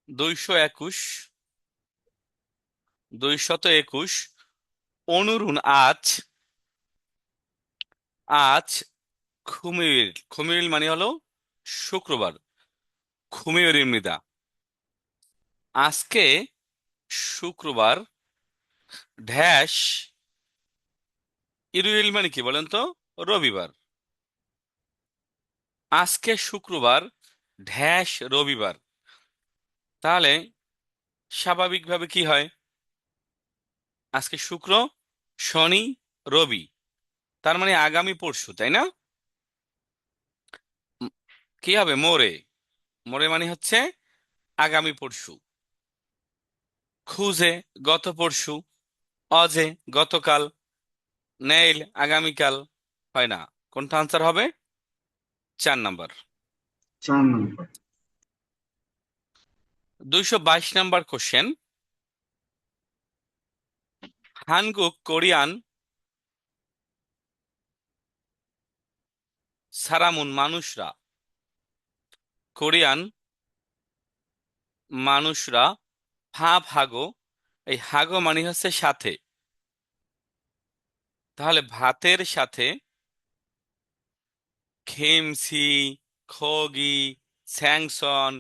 221, 221। অনুরূণ আজ, আজ খুমিল, খুমিল মানে হলো শুক্রবার, খুমির মৃদা। আজকে শুক্রবার, ড্যাশ ইরুইল মানে কি বলেন তো? রবিবার। আজকে শুক্রবার, ড্যাশ রবিবার। তাহলে স্বাভাবিকভাবে কি হয়? আজকে শুক্র, শনি, রবি, তার মানে আগামী পরশু, তাই না? উম, কি হবে? মোরে, মোরে মানে হচ্ছে আগামী পরশু। খুঁজে, গত পরশু। অজে, গতকাল। নেইল, আগামীকাল। হয় না। কোনটা আনসার হবে? 4 নাম্বার। 4 নম্বর। 222 নাম্বার কোশ্চেন। হানগুক কোরিয়ান সারামুন মানুষরা, কোরিয়ান মানুষরা হাগো। এই হাগো মানে হচ্ছে সাথে। তাহলে ভাতের সাথে খেমসি, খগি, স্যাংসন।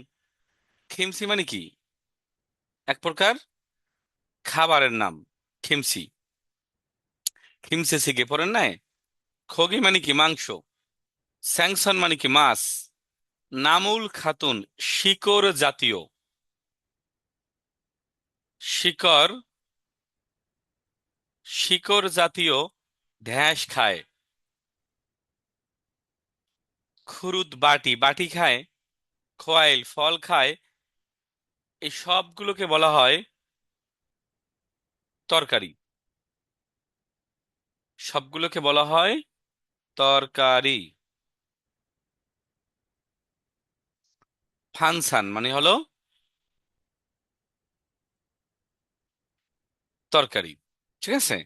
খেমসি মানে কি? এক প্রকার খাবারের নাম, খিমসি। খিমসে শিখে পড়েন নাই? খগি মানে কি? মাংস। স্যাংসন মানে কি? মাছ। নামুল খাতুন শিকড় জাতীয়, শিকড়, শিকড় জাতীয় ঢ্যাঁস খায়। খুরুত বাটি, বাটি খায়। খোয়াইল ফল খায়। এই সবগুলোকে বলা হয় তরকারি, সবগুলোকে বলা হয় তরকারি। ফানসান মানে হলো তরকারি, ঠিক আছে?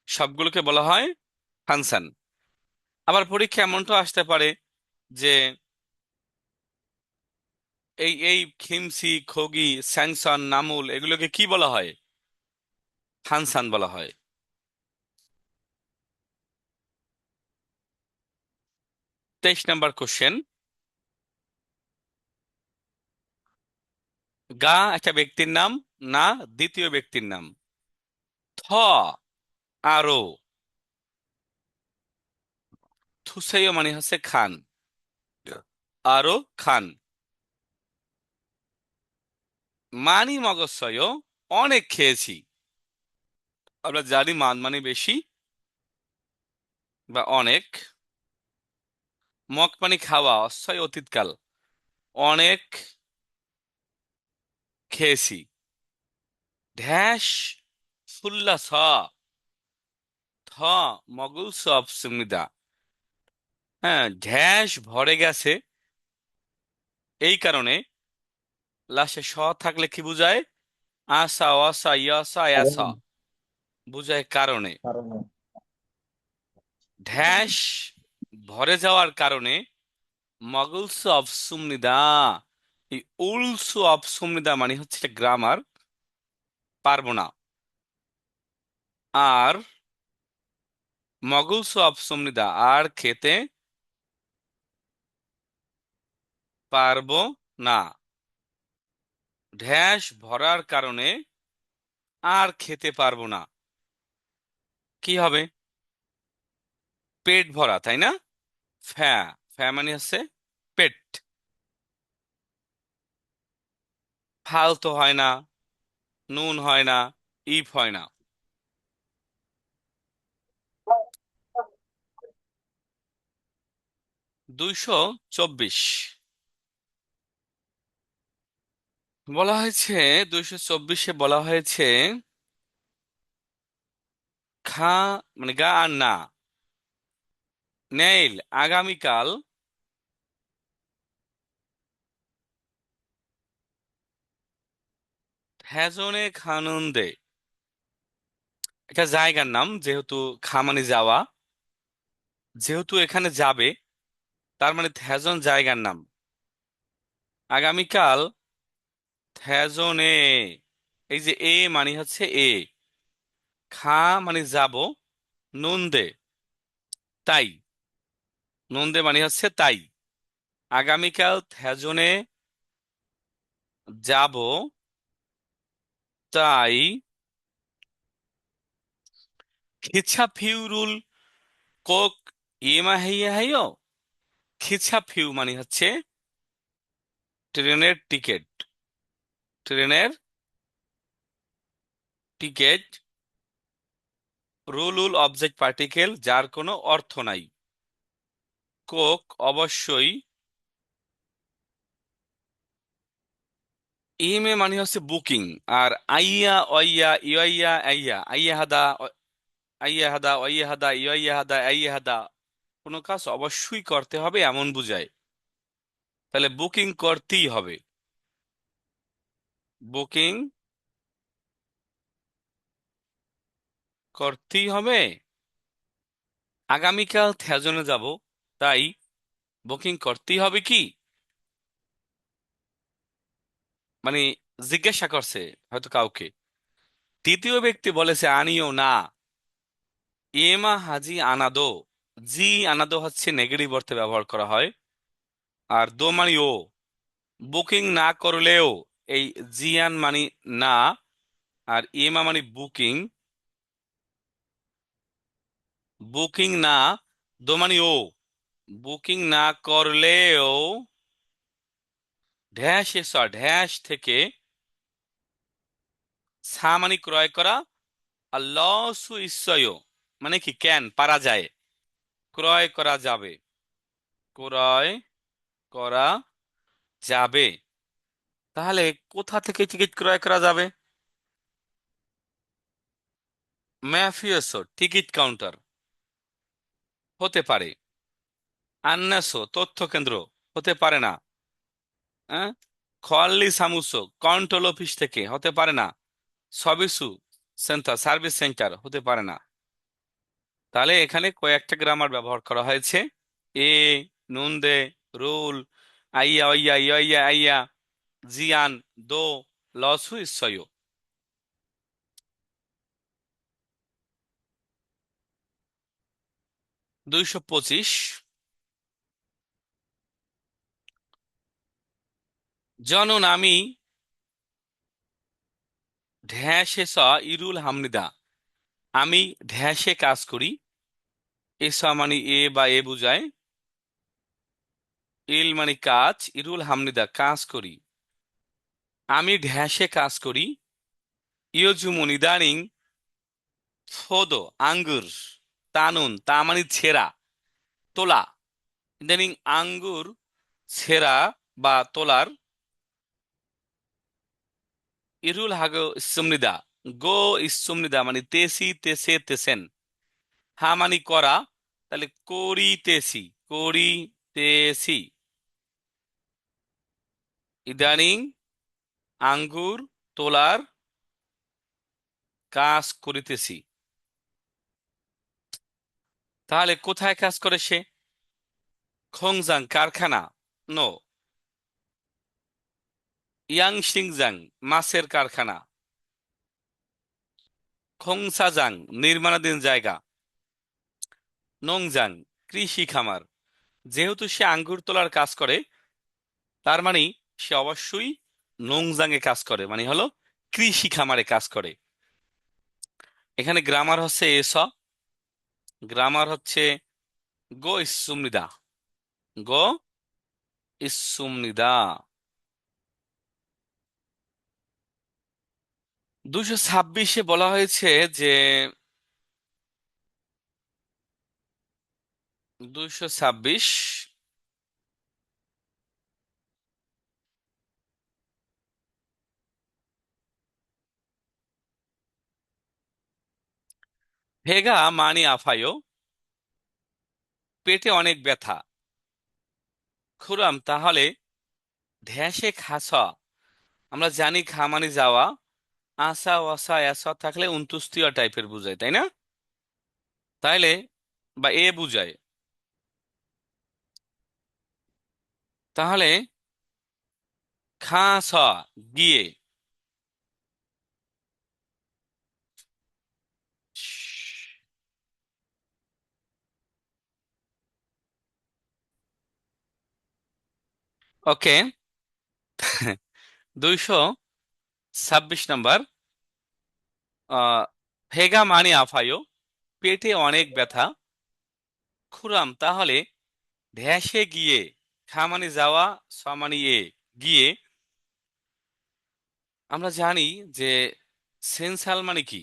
সবগুলোকে বলা হয় ফানসান। আবার পরীক্ষা এমনটা আসতে পারে যে এই এই খিমসি, খগি, স্যাংসন, নামুল এগুলোকে কি বলা হয়? ফানসান বলা হয়। 23 নাম্বার কোশ্চেন। গা একটা ব্যক্তির নাম, না দ্বিতীয় ব্যক্তির নাম। থ আরো, থুসাইও মানে হচ্ছে খান, আরো খান। মানি মগজছয়, অনেক খেয়েছি। আমরা জানি মান মানে বেশি বা অনেক। মক মানে খাওয়া, অশ্বয় অতীতকাল। অনেক খেয়েছি। ঢ্যাস ফুল্লা ছ, থ মগুল সব সুমিদা। হ্যাঁ, ঢ্যাস ভরে গেছে। এই কারণে লাস্টে স থাকলে কি বুঝায়? আসা, অসা, ইয়াসা, কারণ, অ্যাসা বুঝায় কারণে। কারণে। ঢ্যাস ভরে যাওয়ার কারণে মগলস অফ সুমনিদা। এই উলসু অফ সুমনিদা মানে হচ্ছে গ্রামার, পারবো না। আর মগলসু অফ সুমনিদা, আর খেতে পারবো না। ঢ্যাস ভরার কারণে আর খেতে পারবো না। কি হবে? পেট ভরা, তাই না? ফ্যা, ফ্যা মানে হচ্ছে পেট। ফালতো হয় না, নুন হয় না, ইফ হয় না। 224 বলা হয়েছে, 224-এ বলা হয়েছে খা মানে গা আর না। নেইল আগামীকাল হ্যাজনে খানন্দে। এটা জায়গার নাম, যেহেতু খা মানে যাওয়া, যেহেতু এখানে যাবে, তার মানে হ্যাজন জায়গার নাম। আগামীকাল থ্যাজনে, এই যে এ মানে হচ্ছে এ, খা মানে যাব, নুন দে, তাই, নুন দে মানে হচ্ছে তাই। আগামীকাল থ্যাজনে যাব, তাই খিচ্ছা ফিউরুল কোক ইমা হাইয়া হাইও। খিচ্ছা ফিউ মানে হচ্ছে ট্রেনের টিকিট, ট্রেনের টিকিট। রুল অবজেক্ট পার্টিকেল যার কোনো অর্থ নাই। কোক অবশ্যই, ইমে মানে হচ্ছে বুকিং। আর আইয়া অইয়া ইয়া আইয়া আইয়া হাদা আইয়া হাদা অইয়া হাদা ইয়া হাদা আইয়া হাদা, কোনো কাজ অবশ্যই করতে হবে এমন বুঝায়। তাহলে বুকিং করতেই হবে, বুকিং করতেই হবে। আগামীকাল থ্যাজনে যাব, তাই বুকিং করতেই হবে কি, মানে জিজ্ঞাসা করছে হয়তো কাউকে। তৃতীয় ব্যক্তি বলেছে আনিও না, এমা হাজি আনাদো। জি আনাদো হচ্ছে নেগেটিভ অর্থে ব্যবহার করা হয়। আর দো মানে ও, বুকিং না করলেও, এই জিয়ান মানে না, আর এমা মানে বুকিং, বুকিং না, দো মানে ও, বুকিং না করলেও, ড্যাশ এসা ড্যাশ থেকে, সা মানে ক্রয় করা, আর লসু ইসয় মানে কি কেন পারা যায়, ক্রয় করা যাবে, ক্রয় করা যাবে। তাহলে কোথা থেকে টিকিট ক্রয় করা যাবে? ম্যাফিয়সো টিকিট কাউন্টার হতে পারে, আন্নাসো তথ্য কেন্দ্র হতে পারে না, হ্যাঁ, খোয়াল্লি সামুসো কন্ট্রোল অফিস থেকে হতে পারে না, সবিসু সেন্টার সার্ভিস সেন্টার হতে পারে না। তাহলে এখানে কয়েকটা গ্রামার ব্যবহার করা হয়েছে। এ, নুন দে, রুল, আইয়া ওইয়া ইয়া আইয়া, জিয়ান, দো, লসু ইসয়। 225, জনন আমি ঢ্যাসে স ইরুল হামনিদা, আমি ঢ্যাসে কাজ করি, এসা মানে এ বা এ বুঝায়, ইল মানে কাজ, ইরুল হামনিদা কাজ করি, আমি ঢ্যাসে কাজ করি। ইয়জুমন ইদানিং ফোদো আঙ্গুর, তানুন তা মানে ছেঁড়া, তোলা, ইদানিং আঙ্গুর ছেঁড়া বা তোলার। ইরুল হাগো ইসুমনিদা, গো ইসুমনিদা মানে তেসি তেসে তেসেন, হা মানে করা, তাহলে করিতেছি, করিতেছি। ইদানিং আঙ্গুর তোলার কাজ করিতেছি। তাহলে কোথায় কাজ করে সে? খংজাং কারখানা, নো। ইয়াংশিংজাং মাছের কারখানা। খংসাজাং নির্মাণাধীন জায়গা। নংজাং কৃষি খামার। যেহেতু সে আঙ্গুর তোলার কাজ করে, তার মানে সে অবশ্যই নংজাং এ কাজ করে, মানে হলো কৃষি খামারে কাজ করে। এখানে গ্রামার হচ্ছে এস, গ্রামার হচ্ছে গো ইসুমনিদা, গো ইসুমনিদা। 226-এ বলা হয়েছে যে, 226, ভেগা মানি আফায়ো, পেটে অনেক ব্যথা। খুরাম তাহলে ঢ্যাসে খাসা, আমরা জানি খা মানে যাওয়া, আসা ওয়াসা এসা থাকলে উন্তুস্তীয় টাইপের বুঝায়, তাই না? তাইলে বা এ বুঝায়। তাহলে খাস গিয়ে। ওকে। 226 নম্বর। আহ ভেগা মানে আফায়ো, পেটে অনেক ব্যথা। খুড়াম তাহলে ধ্যাসে গিয়ে, খা মানে যাওয়া, স মানে গিয়ে। আমরা জানি যে সেন্সাল মানে কি,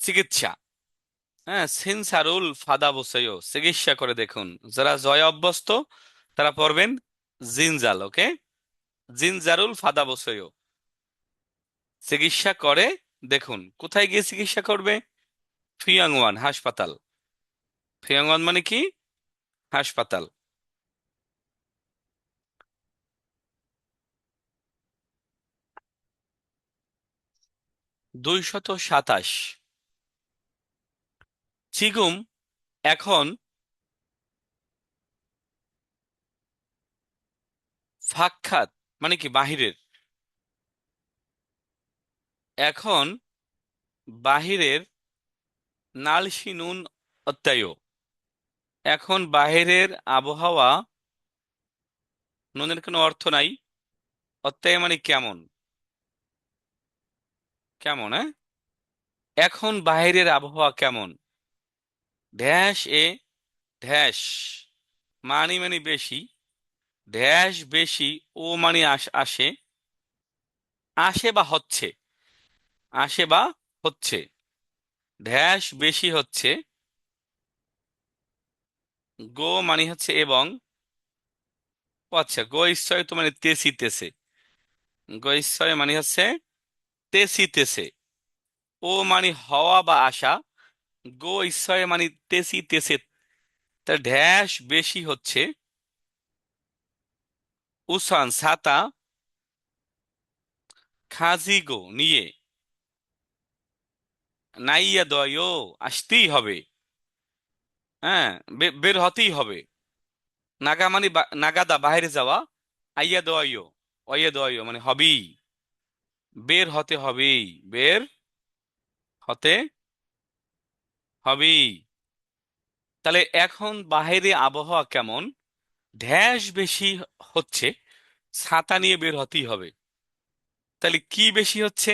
চিকিৎসা। হ্যাঁ, সেন্সারুল ফাদা বসেও, চিকিৎসা করে দেখুন। যারা জয় অভ্যস্ত তারা পড়বেন জিনজাল। ওকে, জিনজারুল ফাদা বসেও, চিকিৎসা করে দেখুন। কোথায় গিয়ে চিকিৎসা করবে? ফিয়াংওয়ান হাসপাতাল। ফিয়াংওয়ান মানে কি? হাসপাতাল। 227। চিগুম এখন ফাক্কাত মানে কি বাহিরের, এখন বাহিরের। নালসি নুন অত্যায়, এখন বাহিরের আবহাওয়া। নুনের কোনো অর্থ নাই। অত্যায় মানে কেমন, কেমন, হ্যাঁ। এখন বাহিরের আবহাওয়া কেমন? ড্যাশ এ, ড্যাশ মানি মানে বেশি, ড্যাশ বেশি। ও মানে আসে, আসে বা হচ্ছে, আসে বা হচ্ছে। ড্যাশ বেশি হচ্ছে। গো মানে হচ্ছে এবং। ও আচ্ছা, গো ইচ্ছয় তো মানে তেসি তেসে। গো ইচ্ছয় মানে হচ্ছে তেসি তেসে। ও মানে হওয়া বা আসা। গো ইচ্ছয় মানে তেসি তেসে। তা ড্যাশ বেশি হচ্ছে। উসান ছাতা, খাজি গো নিয়ে, নাইয়া দয় আসতেই হবে। হ্যাঁ, বের হতেই হবে। নাগা মানে নাগাদা বাইরে যাওয়া। আইয়া দয়, অইয়া দয় মানে হবেই, বের হতে হবেই, বের হতে হবেই। তাহলে এখন বাইরে আবহাওয়া কেমন? ড্যাশ বেশি হচ্ছে, ছাতা নিয়ে বের হতেই হবে। তাহলে কি বেশি হচ্ছে?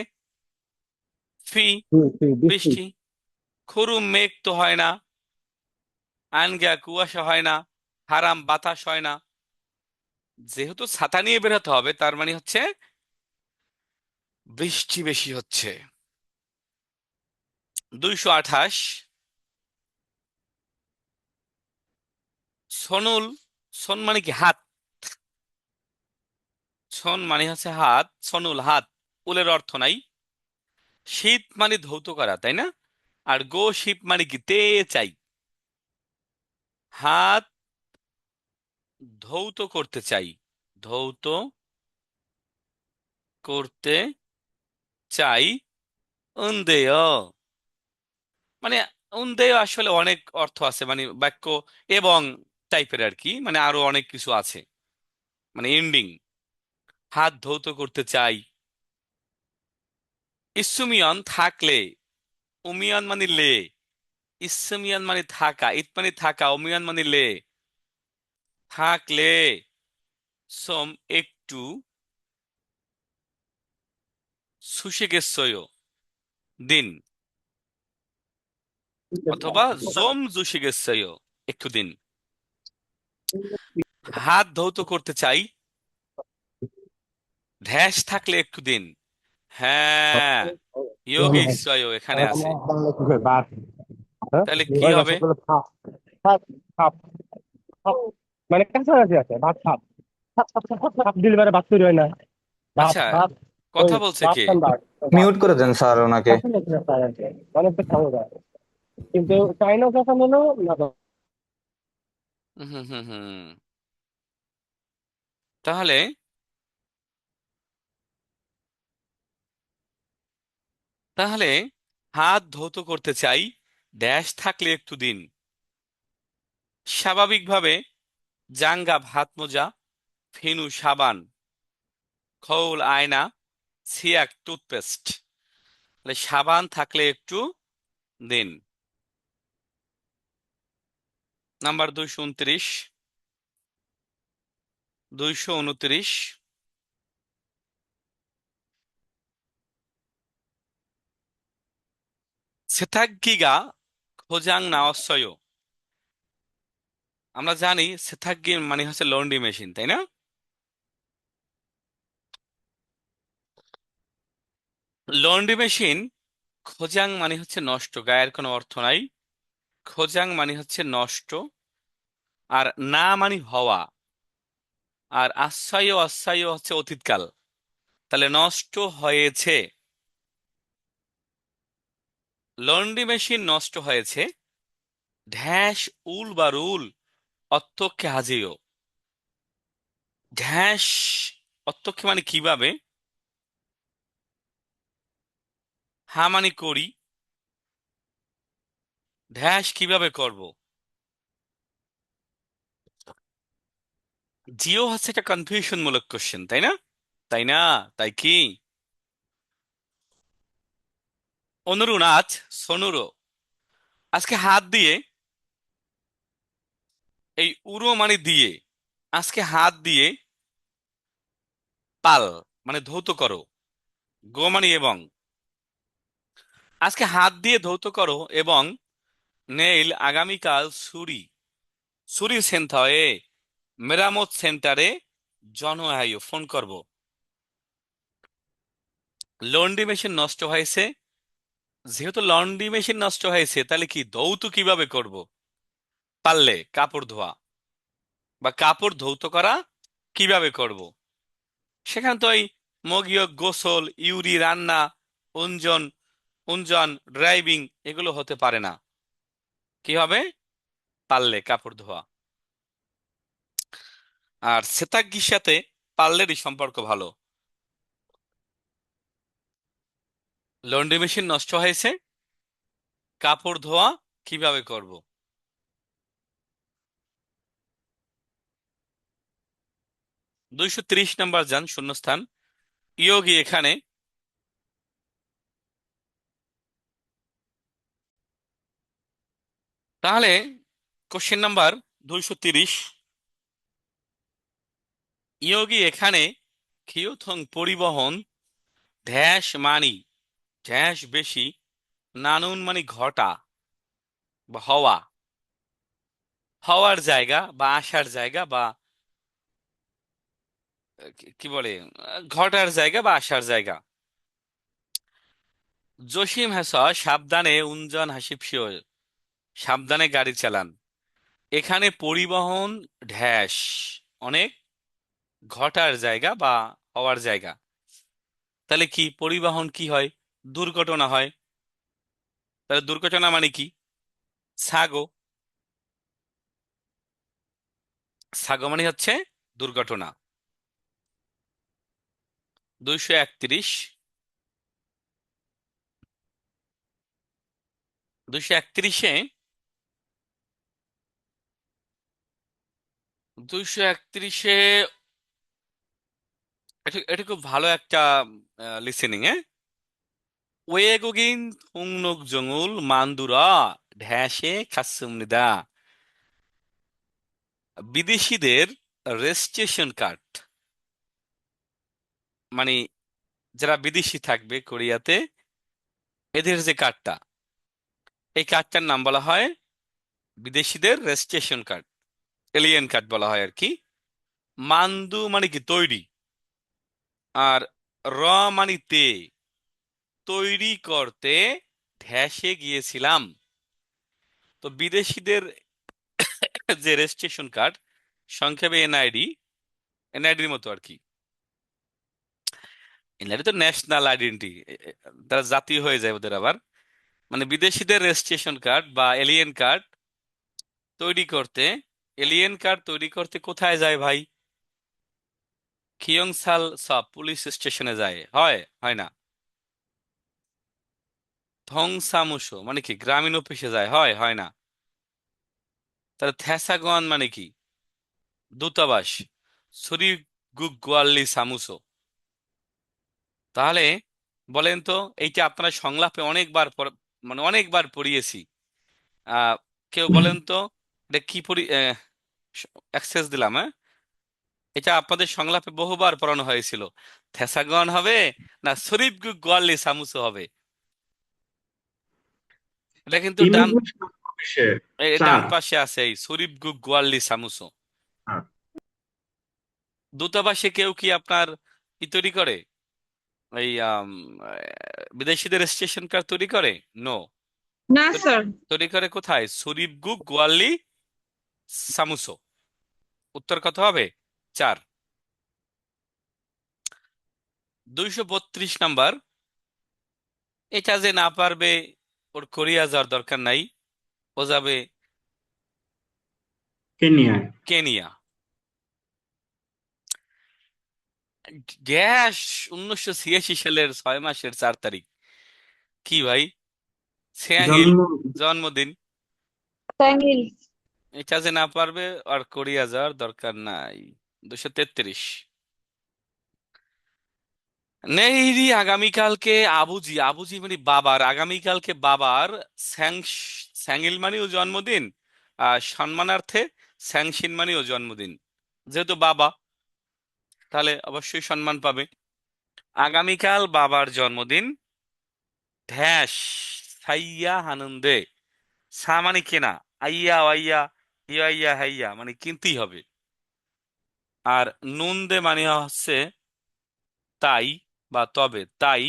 ফি, বৃষ্টি। বৃষ্টি। খুরুম মেঘ তো হয় না, আনগা কুয়াশা হয় না, হারাম বাতাস হয় না। যেহেতু ছাতা নিয়ে বের হতে হবে, তার মানে হচ্ছে বৃষ্টি বেশি হচ্ছে। 228। সনুল, সন মানে কি হাত, সন মানে হচ্ছে হাত, সনুল হাত। উলের অর্থ নাই। শীত মানে ধৌত করা, তাই না? আর গো শিপ মানে কি তে চাই। হাত ধৌত করতে চাই, ধৌত করতে চাই। উন্দেয় মানে, উন্দেয় আসলে অনেক অর্থ আছে, মানে বাক্য এবং টাইপের আর কি, মানে আরো অনেক কিছু আছে, মানে এন্ডিং। হাত ধৌত করতে চাই। ইসুমিয়ন থাকলে, উমিয়ন মানে লে। ইসুমিয়ন মানে থাকা, ইত মানে থাকা, উমিয়ন মানে লে। থাকলে, সোম একটু, সুশিগেসয় দিন, অথবা জোম জুশিগেসয় একটু দিন। হাত ধৌত করতে চাই, ধ্যাস থাকলে একটু দিন। হ্যাঁ, যোগেশ্বর এখানে আছে। বাংলা কি হয়? বাদ। হ্যাঁ, তাহলে কি ওই না হবে? সবগুলো ভাত। ভাত, ভাত, ভাত। মানে কাছাকাছি আছে ভাত ভাত। ভাত ভাত ভাত ভাত দিলে মানে ভাত তৈরি হয় না। ভাত আচ্ছা, ভাত। ওই কথা বলছে ভাত কে? খান ভাত। ভাত মিউট করে দেন স্যার ওনাকে। কাছাকাছি আছে আর কি। অনেকটা খাওয়া যায় কিন্তু চাইনা কখন হলো না তো। হুম হুম হুম হুম। তাহলে, তাহলে হাত ধৌত করতে চাই, ড্যাশ থাকলে একটু দিন। স্বাভাবিকভাবে জাঙ্গা ভাত মোজা, ফেনু সাবান, খৌল আয়না, সিয়াক টুথপেস্ট। তাহলে সাবান থাকলে একটু দিন। নাম্বার 229, 229। সেথাগিগা খোজাং নাওয়াসয়। আমরা জানি সেথাগি মানে হচ্ছে লন্ড্রি মেশিন, তাই না? লন্ড্রি মেশিন খোজাং মানে হচ্ছে নষ্ট, গায়ের কোনো অর্থ নাই। খোজাং মানে হচ্ছে নষ্ট, আর না মানে হওয়া, আর আশ্চর্য আশ্চর্য হচ্ছে অতীতকাল। তাহলে নষ্ট হয়েছে, লন্ড্রি মেশিন নষ্ট হয়েছে। ঢ্যাস উল বা রুল অত্যক্ষে হাজিও। ঢ্যাস অত্যক্ষে মানে কিভাবে, হা মানে করি, ঢ্যাস কিভাবে করব। জিও হচ্ছে একটা কনফিউশন মূলক কোশ্চেন, তাই না? তাই না? তাই কি? অনুরুনাথ সোনুরো। আজকে হাত দিয়ে, এই উড়ো মানে দিয়ে, আজকে হাত দিয়ে পাল মানে ধৌত করো, গো মানে এবং। আজকে হাত দিয়ে ধৌত করো এবং নেইল আগামীকাল ছুরি, ছুরি সেন্টারে, মেরামত সেন্টারে জনআয়ু ফোন করব। লন্ড্রি মেশিন নষ্ট হয়েছে, যেহেতু লন্ড্রি মেশিন নষ্ট হয়েছে তাহলে কি ধৌত কিভাবে করব? পারলে কাপড় ধোয়া বা কাপড় ধৌত করা কিভাবে করব? সেখানে তো এই মগীয় গোসল, ইউরি রান্না, উঞ্জন, উঞ্জন ড্রাইভিং এগুলো হতে পারে না। কি হবে? পারলে কাপড় ধোয়া। আর সেতাগ্গির সাথে পার্লেরই সম্পর্ক ভালো। লন্ড্রি মেশিন নষ্ট হয়েছে, কাপড় ধোয়া কিভাবে করব? 230 নম্বর যান, শূন্যস্থান। ইয়োগী এখানে। তাহলে কোশ্চেন নাম্বার 230, ইয়োগী এখানে কিয়থং পরিবহন, ধ্যাস মানি, ধ্যাস বেশি, নানুন মানে ঘটা বা হওয়া, হওয়ার জায়গা বা আসার জায়গা বা কি বলে, ঘটার জায়গা বা আসার জায়গা। জসিম হাস সাবধানে উঞ্জন হাসিপসিও, সাবধানে গাড়ি চালান। এখানে পরিবহন ঢ্যাস অনেক, ঘটার জায়গা বা হওয়ার জায়গা। তাহলে কি পরিবহন কি হয়? দুর্ঘটনা হয়। তাহলে দুর্ঘটনা মানে কি? সাগো, সাগো মানে হচ্ছে দুর্ঘটনা। 231, 231-এ, 231-এ এটা এটা খুব ভালো একটা লিসেনিং, হ্যাঁ। ওয়েগোগিন হুংনুক জঙ্গুল মান্দুরা ঢ্যাসে খাসুমনিদা। বিদেশিদের রেজিস্ট্রেশন কার্ড মানে যারা বিদেশি থাকবে কোরিয়াতে, এদের যে কার্ডটা, এই কার্ডটার নাম বলা হয় বিদেশিদের রেজিস্ট্রেশন কার্ড, এলিয়েন কার্ড বলা হয় আর কি। মান্দু মানে কি তৈরি, আর র মানে তে, তৈরি করতে ঢ্যাসে গিয়েছিলাম। তো বিদেশিদের যে রেজিস্ট্রেশন কার্ড, সংক্ষেপে এনআইডি, এনআইডির মতো আর কি। এনআইডি তো ন্যাশনাল আইডেন্টি, তারা জাতীয় হয়ে যায় ওদের আবার। মানে বিদেশিদের রেজিস্ট্রেশন কার্ড বা এলিয়েন কার্ড তৈরি করতে, এলিয়েন কার্ড তৈরি করতে কোথায় যায় ভাই? খিয়ংসাল সব পুলিশ স্টেশনে যায়, হয় হয় না? থংসামুসো মানে কি গ্রামীণ অফিসে যায়, হয় হয় না? তাহলে থ্যাসাগন মানে কি? দূতাবাস। সুরি গুগওয়াল্লি সামুসো, তাহলে বলেন তো, এইটা আপনারা সংলাপে অনেকবার মানে অনেকবার পড়িয়েছি। আহ কেউ বলেন তো, এটা কি পড়ি, অ্যাক্সেস দিলাম, হ্যাঁ? এটা আপনাদের সংলাপে বহুবার পড়ানো হয়েছিল। থেসাগন হবে না শরীফ গোয়াল্লি সামুসো হবে? এটা কিন্তু ডান, তিমিগুল সমাবেশের ডান চার। পাশে আছে এই শরীফ গোয়াল্লি সামুসো। হ্যাঁ। দূতাবাসে কেউ কি আপনার ই তৈরি করে, এই বিদেশিদের স্টেশন কার্ড তৈরি করে? নো। না স্যার। তৈরি করে কোথায়? শরীফ গোয়াল্লি সামুসো। উত্তর কত হবে? 4। 232 নাম্বার। এটা যে না পারবে, ওর কোরিয়া যাওয়ার দরকার নাই, ও যাবে কেনিয়ায়। কেনিয়া। গ্যাস 1986 সালের 6 মাসের 4 তারিখ। কি ভাই? সেয়াঙ্গিল জন্ম। জন্মদিন। তামিল। এটা যে না পারবে, আর কোরিয়া যাওয়ার দরকার নাই। 233। নেইরি আগামীকালকে আবুজি, আবুজি মানে বাবার, আগামীকালকে বাবার স্যাং স্যাঙ্গিল মানেও জন্মদিন, আর সম্মানার্থে স্যাংশিন মানেও জন্মদিন। যেহেতু বাবা, তাহলে অবশ্যই সম্মান পাবে। আগামীকাল বাবার জন্মদিন, ধ্যাস সাইয়া আনন্দে। সা মানে কেনা, আইয়া আইয়া, ইয়া হাইয়া মানে কিনতেই হবে। আর নুন দে মানে হচ্ছে তাই বা তবে তাই।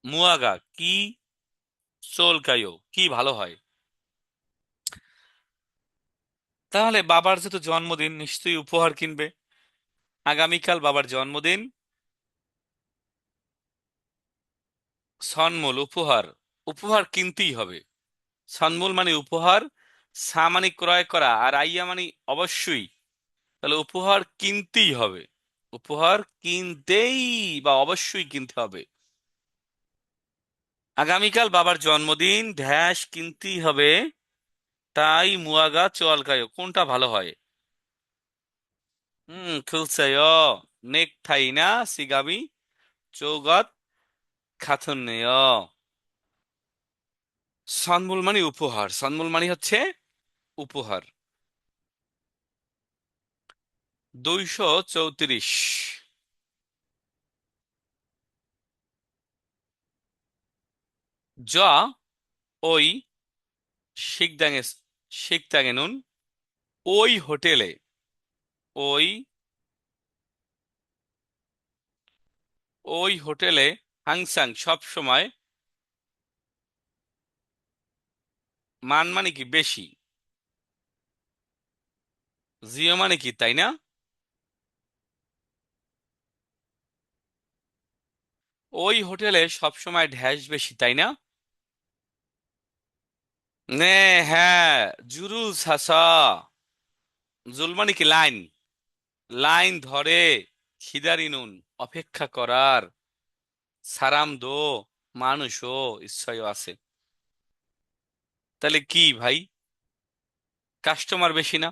মুয়াগা কি সোল কায়ো কি ভালো হয়। তাহলে বাবার যেহেতু জন্মদিন, নিশ্চয়ই উপহার কিনবে। আগামীকাল বাবার জন্মদিন, সন্মূল উপহার, উপহার কিনতেই হবে। সন্মূল মানে উপহার, সা মানে ক্রয় করা, আর আইয়া মানে অবশ্যই। তাহলে উপহার কিনতেই হবে, উপহার কিনতেই বা অবশ্যই কিনতে হবে। আগামীকাল বাবার জন্মদিন, ড্যাশ কিনতেই হবে, তাই মুয়াগা চোয়াল কায়ো কোনটা ভালো হয়? খুলছেয় নেক থাই না সিগামি চৌগত খাথুন্নেয়। সন্মূল মানে উপহার, সন্মূল মানে হচ্ছে উপহার। 234। জ ওই শিকদাঙে, শিকদাঙে নুন, ওই হোটেলে, ওই ওই হোটেলে হাংসাং সব সময়, মান মানে কি বেশি, জিও মানে কি তাই না? ওই হোটেলে সব সময় ঢ্যাস বেশি তাই না? নে, হ্যাঁ, জুরুল হাসা। জুল মানে কি লাইন, লাইন ধরে, খিদারি নুন অপেক্ষা করার, সারাম দো মানুষও ইচ্ছায় আছে। তাহলে কি ভাই, কাস্টমার বেশি না?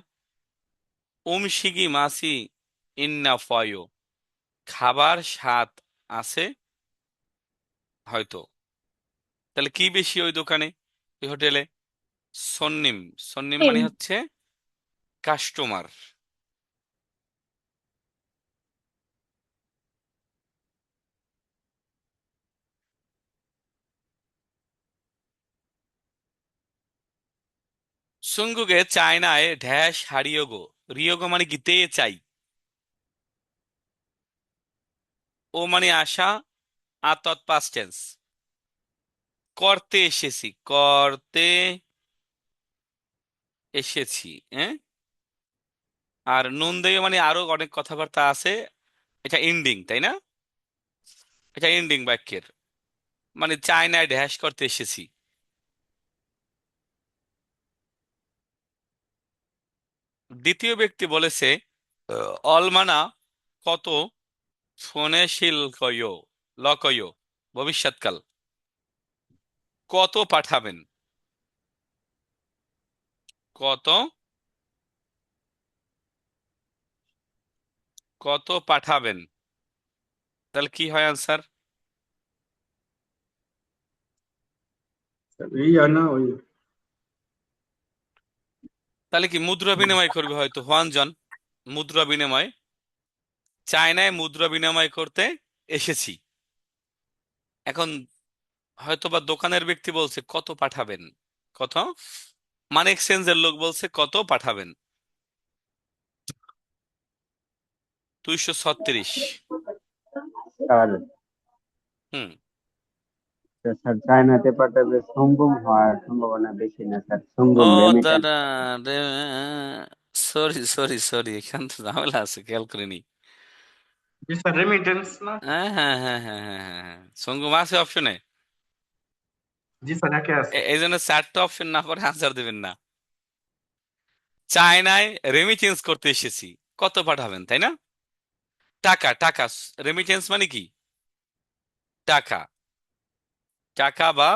উমশিগি মাসি ইন্না ফয়ো, খাবার স্বাদ আছে হয়তো। তাহলে কি বেশি ওই দোকানে, ওই হোটেলে? সন্নিম, সন্নিম মানে হচ্ছে কাস্টমার। সুঙ্গুকে চায়নায় ঢ্যাস হারিয়োগো, রিয়োগো মানে কি তে চাই, ও মানে আশা, আতত পাস্ট টেন্স, করতে এসেছি, করতে এসেছি, হ্যাঁ। আর নুন দেয় মানে আরো অনেক কথাবার্তা আছে, এটা এন্ডিং তাই না? এটা এন্ডিং বাক্যের, মানে চায়নায় ড্যাশ করতে এসেছি। দ্বিতীয় ব্যক্তি বলেছে, অলমানা কত ফোনে শিলকয় লকয়, ভবিষ্যৎকাল, কত পাঠাবেন, কত, কত পাঠাবেন। তাহলে কি হয় আনসার? ইয়া না ওই তাহলে কি মুদ্রা বিনিময় করবে হয়তো হুয়ানজন, মুদ্রা বিনিময়। চায়নায় মুদ্রা বিনিময় করতে এসেছি। এখন হয়তো বা দোকানের ব্যক্তি বলছে কত পাঠাবেন, কত, মানি এক্সচেঞ্জের লোক বলছে কত পাঠাবেন। 236। তাহলে হুম। তো স্যার চায়নাতে পাঠাবে সঙ্গম হওয়ার সম্ভাবনা বেশি না স্যার, ও সঙ্গম রেমিটেন্স। দাদা, সরি সরি সরি, এখানে তো ঝামেলা আছে, খেয়াল করিনি। जी सर रेमिटेंस ना। হ্যাঁ হ্যাঁ হ্যাঁ হ্যাঁ হ্যাঁ হ্যাঁ হ্যাঁ, সঙ্গম আছে অপশনে। जी सर क्या है এই জন্য চারটা অপশন না পরে আনসার দেবেন না। চায়নায় রেমিটেন্স করতে এসেছি, কত পাঠাবেন, তাই না? টাকা টাকা, রেমিটেন্স মানে কি? টাকা, টাকা বা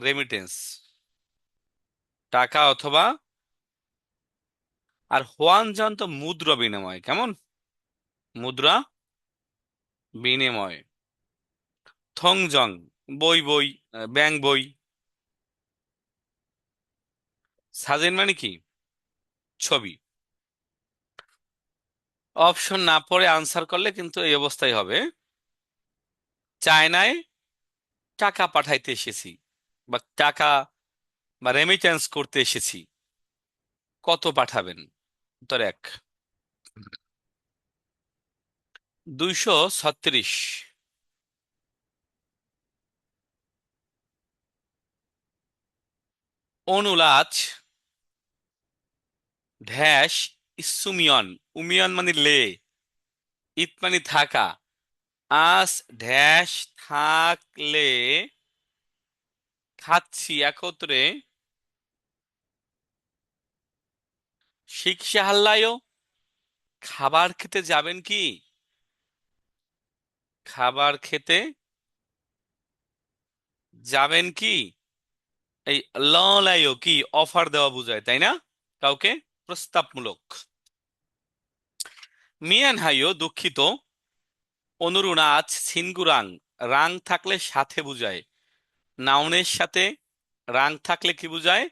রেমিটেন্স, টাকা অথবা। আর হোয়ানজন তো মুদ্রা বিনিময়, কেমন? মুদ্রা বিনিময়। থংজং বই বই, ব্যাংক বই। সাজেন মানে কি? ছবি। অপশন না পড়ে আনসার করলে কিন্তু এই অবস্থায় হবে। চায়নায় টাকা পাঠাইতে এসেছি, বা টাকা বা রেমিটেন্স করতে এসেছি, কত পাঠাবেন? উত্তর এক। 236। অনুলাজ ড্যাশ ইসুমিয়ন, উমিয়ন মানে লে, ইত মানে থাকা, আস ড্যাশ থাকলে খাচ্ছি একত্রে, শিক্ষা হাল্লায়ও, খাবার খেতে যাবেন কি? খাবার খেতে যাবেন কি? এই লায়ও কি অফার দেওয়া বোঝায়, তাই না? কাউকে প্রস্তাবমূলক। মিয়ান হাইও দুঃখিত, অনুরুনাচ ছিনগুরাং, রাং থাকলে সাথে বুঝায়, নাউনের সাথে রাং থাকলে কি বুঝায়?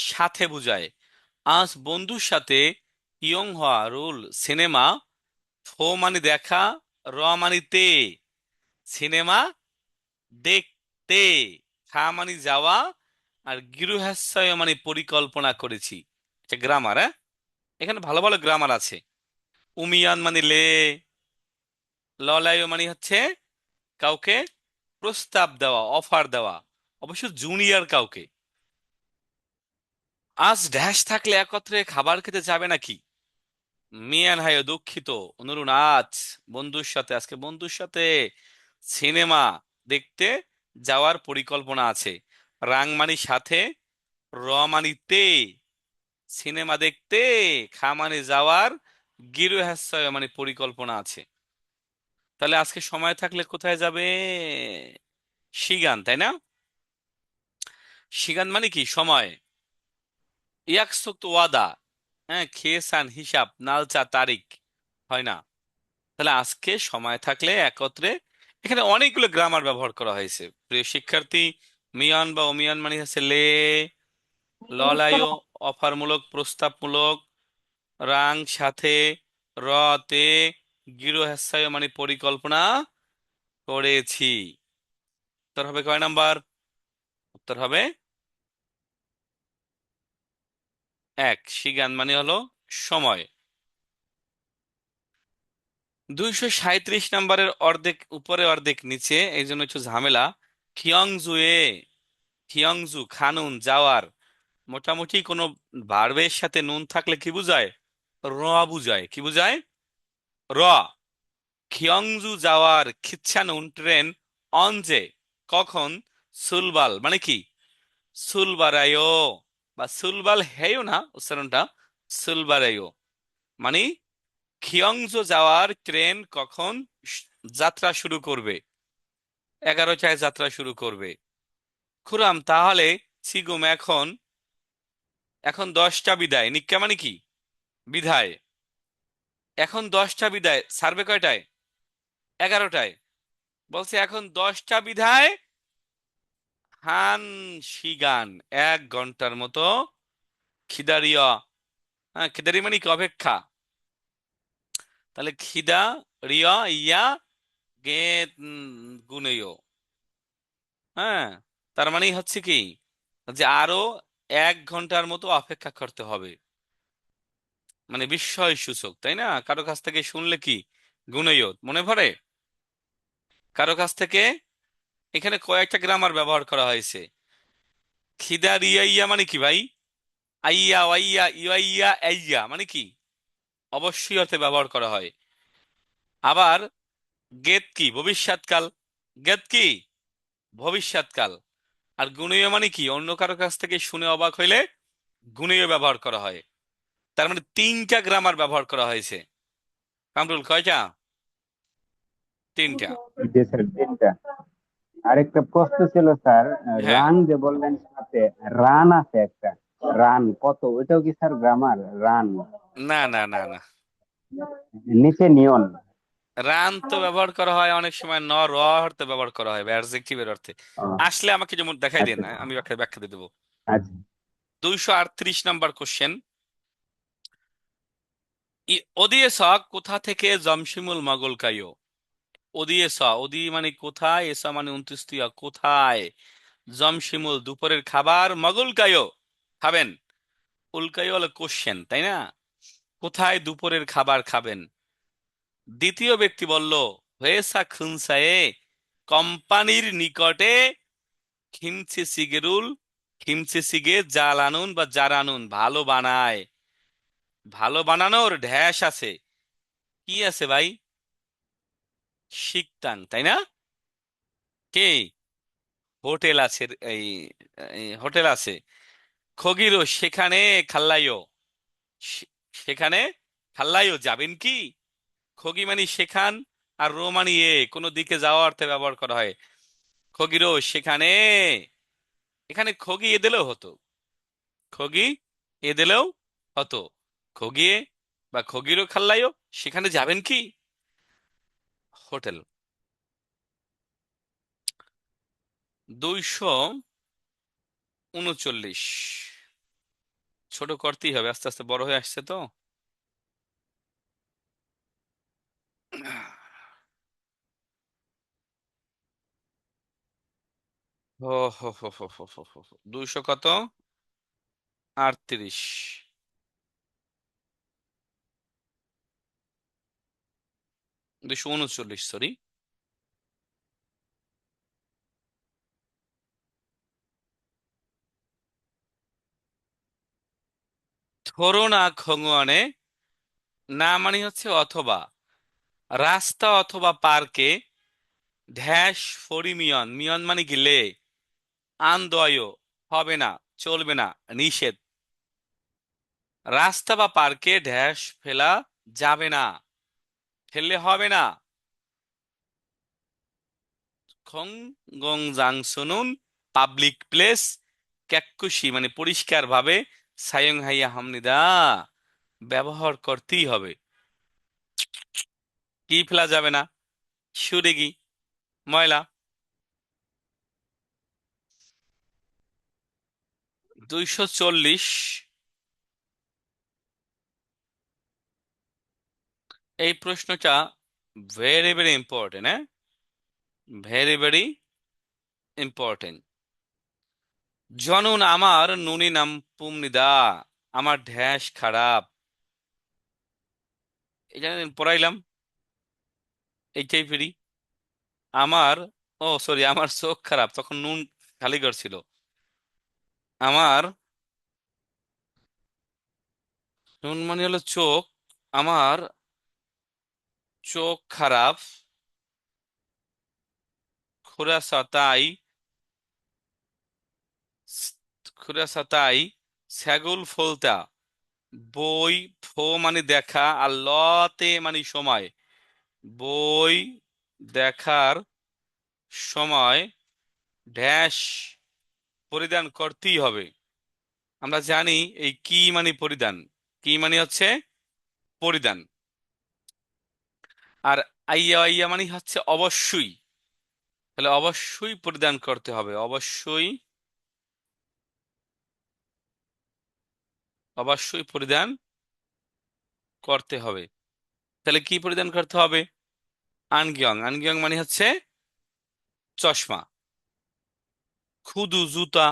সাথে বুঝায়। আজ বন্ধুর সাথে ইয়ং হওয়া রুল সিনেমা, ফো মানে দেখা, র মানে তে, সিনেমা দেখতে, খা মানে যাওয়া, আর গৃহাশ্রয় মানে পরিকল্পনা করেছি। এটা গ্রামার, হ্যাঁ, এখানে ভালো ভালো গ্রামার আছে। উমিয়ান মানে লে, ললায় মানে হচ্ছে কাউকে প্রস্তাব দেওয়া, অফার দেওয়া, অবশ্য জুনিয়র কাউকে। আজ ড্যাশ থাকলে একত্রে খাবার খেতে যাবে নাকি? মিয়ান হায় দুঃখিত, অনুরুণ আজ বন্ধুর সাথে, আজকে বন্ধুর সাথে সিনেমা দেখতে যাওয়ার পরিকল্পনা আছে। রাং মানি সাথে, র মানি তে, সিনেমা দেখতে, খা মানে যাওয়ার, গৃহাশ্রয় মানে পরিকল্পনা আছে। তাহলে আজকে সময় থাকলে কোথায় যাবে? সিগান, তাই না? সিগান মানে কি? সময়। ইয়াকসুক্ত ওয়াদা, হ্যাঁ, খেয়েসান হিসাব, নালচা তারিখ, হয় না? তাহলে আজকে সময় থাকলে একত্রে, এখানে অনেকগুলো গ্রামার ব্যবহার করা হয়েছে প্রিয় শিক্ষার্থী। মিয়ান বা অমিয়ান মানে হচ্ছে লে, ললায় অফারমূলক প্রস্তাবমূলক, রাং সাথে, রতে গৃহস্থায় মানে পরিকল্পনা করেছি। উত্তর হবে কয় নাম্বার? উত্তর হবে এক। সিগান মানে হলো সময়। 237 নম্বরের অর্ধেক উপরে অর্ধেক নিচে, এই জন্য একটু ঝামেলা। খিয়ংজুয়ে, খিয়ংজু খানুন যাওয়ার, মোটামুটি কোনো ভার্বের সাথে নুন থাকলে কি বুঝায়? র বুঝায়। কি বুঝায়? র। খিয়ংজু যাওয়ার খিচ্ছানুন ট্রেন, অনজে কখন, সুলবাল মানে কি? সুলবারায়ো, বা সুলবাল হেয়ো না উচ্চারণটা, সুলবারায়ো মানে খিয়ংজু যাওয়ার ট্রেন কখন যাত্রা শুরু করবে? 11টায় যাত্রা শুরু করবে। খুরাম তাহলে সিগুম এখন, এখন 10টা বিদায়, নিক্কা মানে কি? বিদায়। এখন 10টা বিদায়, সার্ভে কয়টায়? 11টায়। বলছে এখন 10টা বিদায়, হান শিগান 1 ঘন্টার মতো। খিদারিয়, হ্যাঁ খিদারি মানে কি অপেক্ষা, তাহলে খিদা রিয় ইয়া গে গুনেয়, হ্যাঁ তার মানে হচ্ছে কি যে আরো 1 ঘন্টার মতো অপেক্ষা করতে হবে, মানে বিস্ময় সূচক, তাই না? কারো কাছ থেকে শুনলে কি গুনেয় মনে পড়ে, কারো কাছ থেকে। এখানে কয়েকটা গ্রামার ব্যবহার করা হয়েছে। খিদা রিয়া ইয়া মানে কি ভাই? আইয়া ওয়াইয়া ইয়া আইয়া মানে কি অবশ্যই অর্থে ব্যবহার করা হয়। আবার গেত কি ভবিষ্যৎকাল, গেত কি ভবিষ্যৎকাল। আর গুণীয় মানে কি অন্য কারো কাছ থেকে শুনে অবাক হইলে গুণীয় ব্যবহার করা হয়। তার মানে 3টা গ্রামার ব্যবহার করা হয়েছে। কামরুল কয়টা? 3টা। জি স্যার, তিনটা। আরেকটা প্রশ্ন ছিল স্যার, হ্যাঁ, রান যে বললেন সাথে রান আছে একটা, রান কত, ওইটাও কি স্যার গ্রামার? রান না না না না, নিচে নিয়ন। রান তো ব্যবহার করা হয় অনেক সময় র অর্থে ব্যবহার করা হয়, অ্যাডজেক্টিভের অর্থে। ও, আসলে আমাকে যেমন দেখাই দেন, আচ্ছা আমি ব্যাখ্যা ব্যাখ্যা দিয়ে দেবো। আচ্ছা। 238 নম্বর কোশ্চেন। ওদিয়ে স কোথা থেকে জমশিমুল মাগল কাইও। ওদিয়ে স, ওদি মানে কোথায়, এসা মানে 29 কোথায়, জমশিমুল দুপুরের খাবার, মগল কাইও খাবেন। উল্কাইও হলো কোশ্চেন, তাই না? কোথায় দুপুরের খাবার খাবেন? দ্বিতীয় ব্যক্তি বলল হয়েসা খুনসায়ে কোম্পানির নিকটে খিমচে সিগেরুল, খিমচে সিগে জাল আনুন বা জার আনুন, ভালো বানায়। ভালো বানানোর ঢ্যাস আছে, কি আছে ভাই? শিকতাং, তাই না? কে হোটেল আছে, এই এই হোটেল আছে। খগিরো সেখানে খাল্লাইও, সে- সেখানে খাল্লাইও যাবেন কি? খগি মানে সেখান, আর রো মানে কোনো দিকে যাওয়া অর্থে ব্যবহার করা হয়। খগিরো সেখানে, এখানে খগি এ দিলেও হতো, খগি এ দিলেও হতো। খগিয়ে বা খগিরো খাল্লাইও সেখানে যাবেন কি? হোটেল। 239, ছোট করতেই হবে, আস্তে আস্তে বড় হয়ে আসছে তো। ও হো হো হো হো হো হো হো। 200 কত? 38। 239, সরি। ধরো না খঙুয়ানে, না মানে হচ্ছে অথবা, রাস্তা অথবা পার্কে, ড্যাশ ফরিমিয়ন, মিয়ন মানে গিলে, আন্দোয় হবে না, চলবে না, নিষেধ। রাস্তা বা পার্কে ড্যাশ ফেলা যাবে না, ফেললে হবে না। খং গং জাং শুনুন, পাবলিক প্লেস, ক্যাকুশি মানে পরিষ্কার ভাবে, সায়ং হাইয়া হামনিদা ব্যবহার করতেই হবে। কি ফেলা যাবে না? সুরেগি, ময়লা। 240, এই প্রশ্নটা ভেরি ভেরি ইম্পর্টেন্ট, হ্যাঁ, ভেরি ভেরি ইম্পর্টেন্ট। জনুন আমার নুনি নাম পুমনিদা, আমার ঢ্যাস খারাপ। এটা পড়াইলাম, এইটাই ফিরি। আমার, ও সরি, আমার চোখ খারাপ, তখন নুন খালি করছিল। আমার নুন মানে হলো চোখ, আমার চোখ খারাপ, খুরাসা তাই, খুরাসা তাই, ছাগল ফলতা, বই, ফো মানে দেখা, আর লতে মানে সময়, বই দেখার সময় ড্যাশ পরিধান করতেই হবে। আমরা জানি এই কি মানে পরিধান, কি মানে হচ্ছে পরিধান। আর আইয়া আইয়া মানে হচ্ছে অবশ্যই, তাহলে অবশ্যই পরিধান করতে হবে, অবশ্যই অবশ্যই পরিধান করতে হবে। তাহলে কি পরিধান করতে হবে? আনগিয়ং, আনগিয়ং মানে হচ্ছে চশমা। খুদু জুতা।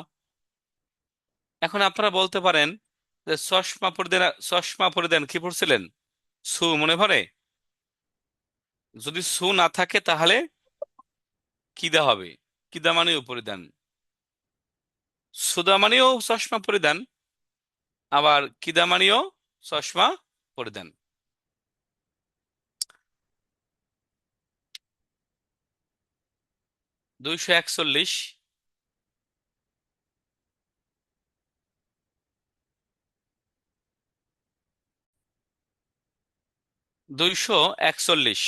এখন আপনারা বলতে পারেন যে চশমা পরিধান কি পড়ছিলেন? সু মনে পড়ে? যদি সু না থাকে তাহলে কিদা হবে। কিদা মানেও পরিধান, সুদা মানেও চশমা পরিধান, আবার কিদা মানেও চশমা পরিধান। 241, 241।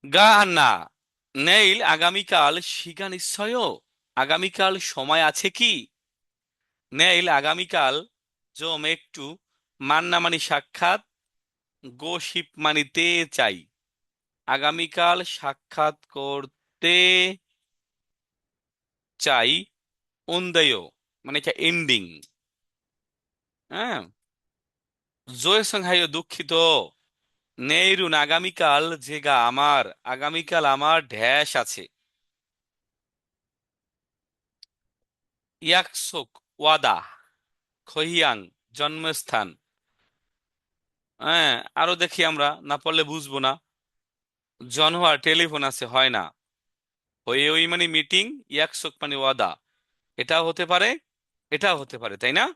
গা না, নেইল আগামীকাল শিখা নিশ্চয়। আগামীকাল সময় আছে কি? নেইল আগামীকাল, জম একটু, মান্না মানি সাক্ষাৎ, গোসিপ মানিতে চাই। আগামীকাল সাক্ষাৎ করতে চাই। উন্দয় মানে এটা এন্ডিং। হ্যাঁ, জয় সংহাই দুঃখিত। নেইরুন আগামীকাল জেগা আমার, আগামীকাল আমার ড্যাশ আছে। ইয়াকসুক ওয়াদা, খহিয়াং জন্মস্থান। হ্যাঁ, আরো দেখি, আমরা না পড়লে বুঝবো না। জনওয়ার টেলিফোন আছে, হয় না। হয়ে ওই মানে মিটিং, ইয়াকসুক মানে ওয়াদা। এটাও হতে পারে, এটাও হতে পারে, তাই না?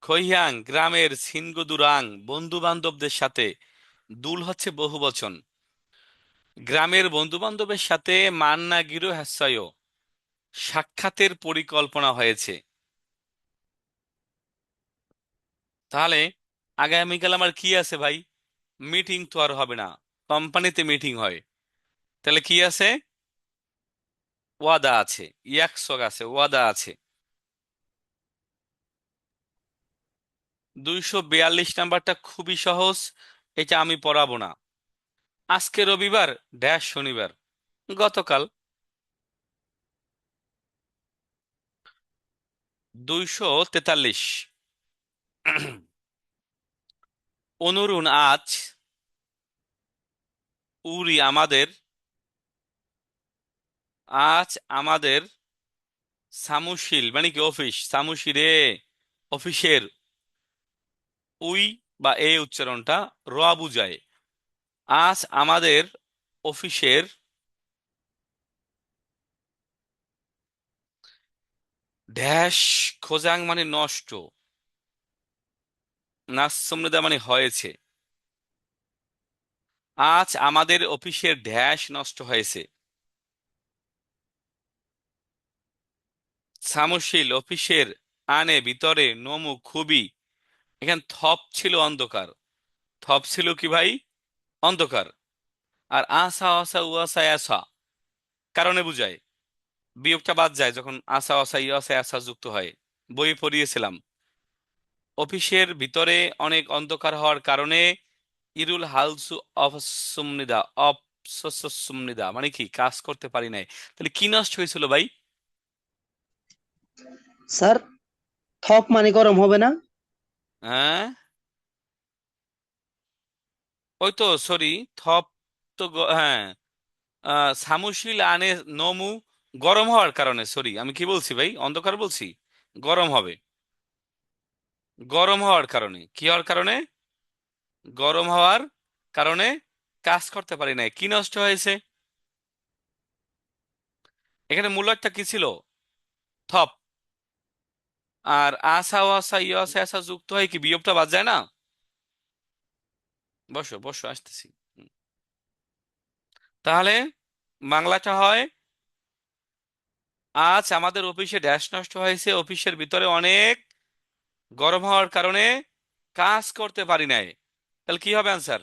খৈহিয়াং গ্রামের সিনগুদুরাং বন্ধু বান্ধবদের সাথে। দুল হচ্ছে বহুবচন। গ্রামের বন্ধু বান্ধবের সাথে মান্না গিরো হ্যাসায় সাক্ষাতের পরিকল্পনা হয়েছে। তাহলে আগামীকাল আমার কি আছে ভাই? মিটিং তো আর হবে না, কোম্পানিতে মিটিং হয়। তাহলে কি আছে? ওয়াদা আছে, ইয়াকসক আছে, ওয়াদা আছে। 242 নাম্বারটা খুবই সহজ, এটা আমি পড়াবো না। আজকে রবিবার ড্যাশ শনিবার, গতকাল। 243। অনুরুণ আজ, উরি আমাদের, আজ আমাদের সামুশিল মানে কি অফিস, সামুশিরে অফিসের। উই বা এই উচ্চারণটা র বুঝায়। আজ আমাদের অফিসের ড্যাশ খোজাং মানে নষ্ট, নাসমৃদা মানে হয়েছে। আজ আমাদের অফিসের ড্যাশ নষ্ট হয়েছে। সামুশিল অফিসের, আনে ভিতরে, নমু খুবই। এখানে থপ ছিল অন্ধকার, থপ ছিল কি ভাই? অন্ধকার। আর আসা আসা উয়াসা আসা কারণে বুঝায়। বিয়োগটা বাদ যায় যখন আসা আসা ইয়াসা আসা যুক্ত হয়। বই পড়িয়েছিলাম। অফিসের ভিতরে অনেক অন্ধকার হওয়ার কারণে ইরুল হালসু অপসুমনিদা, অপসুমনিদা মানে কি কাজ করতে পারি নাই। তাহলে কি নষ্ট হয়েছিল ভাই? স্যার, থক মানে গরম হবে না? হ্যাঁ, ওই তো সরি, থপ তো হ্যাঁ, সামুশিল আনে নমু গরম হওয়ার কারণে। সরি, আমি কি বলছি ভাই? অন্ধকার বলছি, গরম হবে। গরম হওয়ার কারণে, কি হওয়ার কারণে? গরম হওয়ার কারণে কাজ করতে পারি নাই। কি নষ্ট হয়েছে? এখানে মূল একটা কি ছিল? থপ। আর আসা ওয়াসা ইয়াসা আসা যুক্ত হয় কি বিয়োগটা বাদ যায় না? বসো বসো, আসতেছি। হুম। তাহলে বাংলাটা হয়, আজ আমাদের অফিসে ড্যাশ নষ্ট হয়েছে, অফিসের ভিতরে অনেক গরম হওয়ার কারণে কাজ করতে পারি নাই। তাহলে কি হবে আনসার?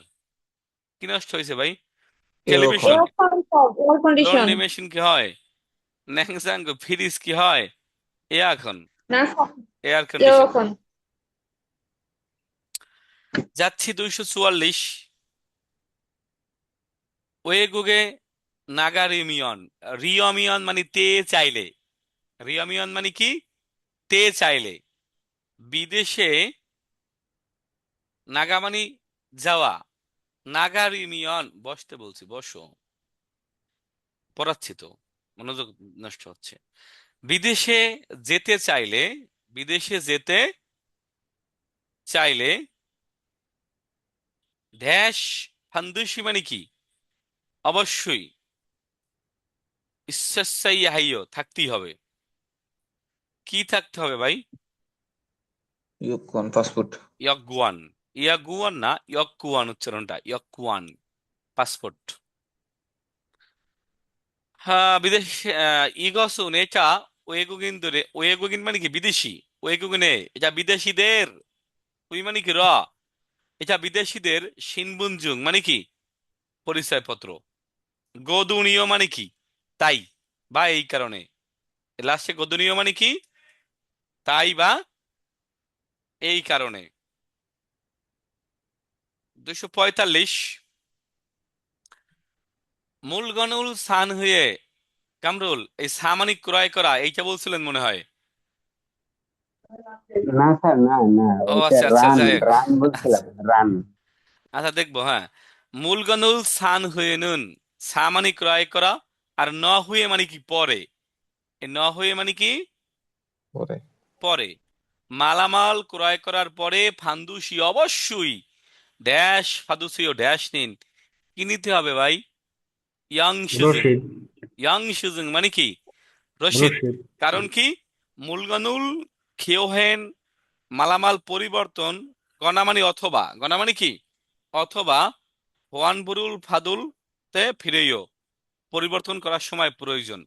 কি নষ্ট হয়েছে ভাই? Television. Air condition, air condition. Laundry machine কি হয়? ন্যাংজাঙ্গ ফ্রিজ কি হয়? এখন না স্যার, এয়ার কন্ডিশন। এরকম। যাচ্ছি 244। ওয়েগুগে নাগা রিমিয়ন। রিয়মিয়ন মানে তে চাইলে, রিয়মিয়ন মানে কি, তে চাইলে। বিদেশে নাগা মানে যাওয়া, নাগা রিমিয়ন, বসতে বলছি, বসো, পড়াচ্ছি তো, মনোযোগ নষ্ট হচ্ছে। বিদেশে যেতে চাইলে, বিদেশে যেতে চাইলে ড্যাশ ফান্দুসি মানে কি, অবশ্যই ইচ্ছাই হাইয় থাকতেই হবে। কি থাকতে হবে ভাই? Yukon passport. ইয়গুয়ান, ইয়াগুয়ান না, ইয়কুয়ান উচ্চারণটা, ইয়কুয়ান, পাসপোর্ট। হ্যাঁ বিদেশ, ইগসুন এটা ওয়েগুগিন ধরে, ওয়েগুগিন মানে কি বিদেশি, ওয়েগুগিনে এটা বিদেশিদের, ওই মানে কি র, এটা বিদেশিদের সিনবুনজুং মানে কি পরিচয়পত্র। গদুনীয় মানে কি তাই বা এই কারণে, লাস্টে গদুনীয় মানে কি তাই বা এই কারণে। 245, মূলগনুল সান হয়ে, কামরুল এই সামানিক ক্রয় করা এইটা বলছিলেন মনে হয়। না স্যার, না না, ও ওইটা আচ্ছা আচ্ছা, রান যাই হোক। রান বলছিলাম, আচ্ছা রান। আচ্ছা, দেখবো, হ্যাঁ। মূলগনুল সান হয়ে নুন, সা মানে ক্রয় করা, আর ন হয়ে মানে কি পরে, এই ন হয়ে মানে কি পরে। পরে। মালামাল ক্রয় করার পরে ফান্দুসি অবশ্যই ড্যাশ ফাদুসি ও ড্যাশ নিন। কি নিতে হবে ভাই? ইয়াং সুজুং, রশিদ। ইয়াং সুজুং মানে কি রসিদ। রশিদ। কারণ কি, মূলগনুল খেওহেন মালামাল পরিবর্তন, গণা মানে অথবা, গণা মানে কি অথবা, হোয়ানবুরুল ফাদুল তে ফিরেইও পরিবর্তন করার সময় প্রয়োজন।